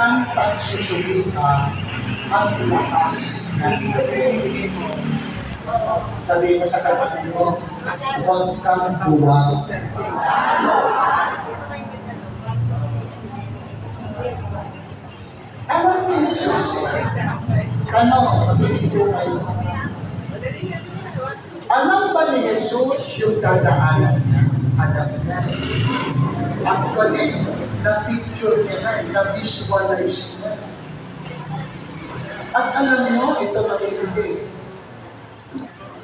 ng pagsusumika at lakas ng loob. Sabi mo sa kapatid mo, huwag kang buwag. Alam ni Jesus, ano, mabibigyo kayo. Alam ba ni Jesus yung dadaanan niya? Alam niya. Actually, na-picture niya na, na-visualize niya. At alam niyo, ito mabibigay.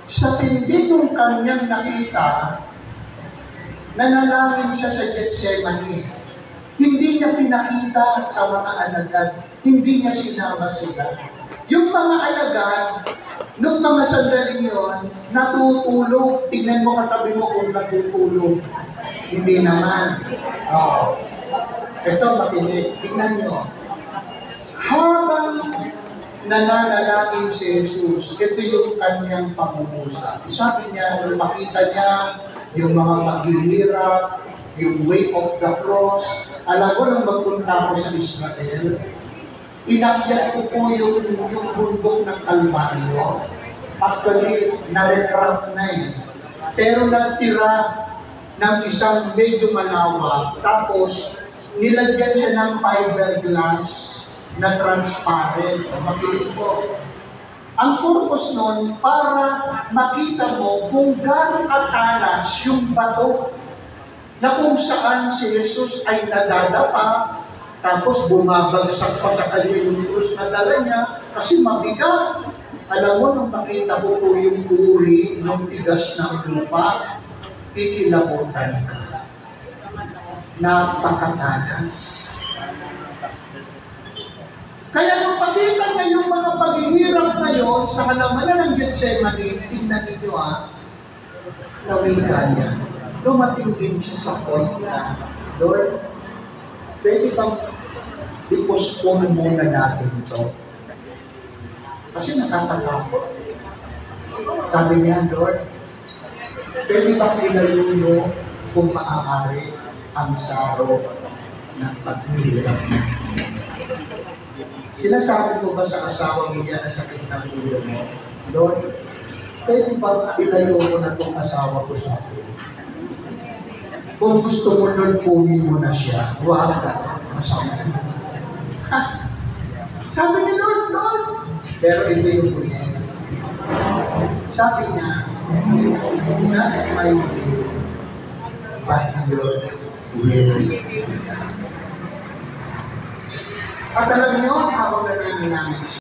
Sa tindi ng kanyang nakita, nanalangin siya sa Gethsemane. Hindi niya pinakita sa mga alagad. Hindi niya sinama sila. Yung mga alagad, nung mga sandaling yun, natutulog. Tingnan mo katabi mo kung natutulog. Hindi naman. Oo. Ito, makinig. Tingnan nyo. Habang nananalangin si Jesus, ito yung kanyang pangungusap. Sabi niya, nung makita niya yung mga maghihirap, yung way of the cross, alam ko nung magpunta ko sa Israel, inakyat ko po yung bundok ng Kalbaryo. Actually, na-retract na eh. Pero nagtira ng isang medyo malawak, tapos nilagyan siya ng fiberglass na transparent. Makinig po. Ang purpose nun, para makita mo kung gaano katalas yung bato na kung saan si Jesus ay nadadapa, tapos bumabagsak pa sa kanya yung krus na dala niya, kasi mabigat. Alam mo, nung makita ko po yung uri ng tigas ng lupa, ikilabutan ka. Napakatalas. Kaya nung pakita niya yung mga paghihirap na yun sa halamanan ng Gethsemane, tingnan ninyo nawika niya. Dumating din siya sa point na, Lord, pwede bang i-postpone muna natin ito? Kasi nakakatakot. Sabi niya, Lord, pwede bang ilayo mo kung maaari ang saro ng paghihirap niya? Sinasabi ko ba sa asawa mo yan ang sakit ng ulo mo? Lord, pwede ba ilayo ko na itong asawa ko sa akin? Kung gusto mo, Lord, kunin mo na siya. Huwag ka. Masama. Sabi niya, Lord. Pero ito yung kunin. Sabi niya, not my will, but your will. At alam niyo, habang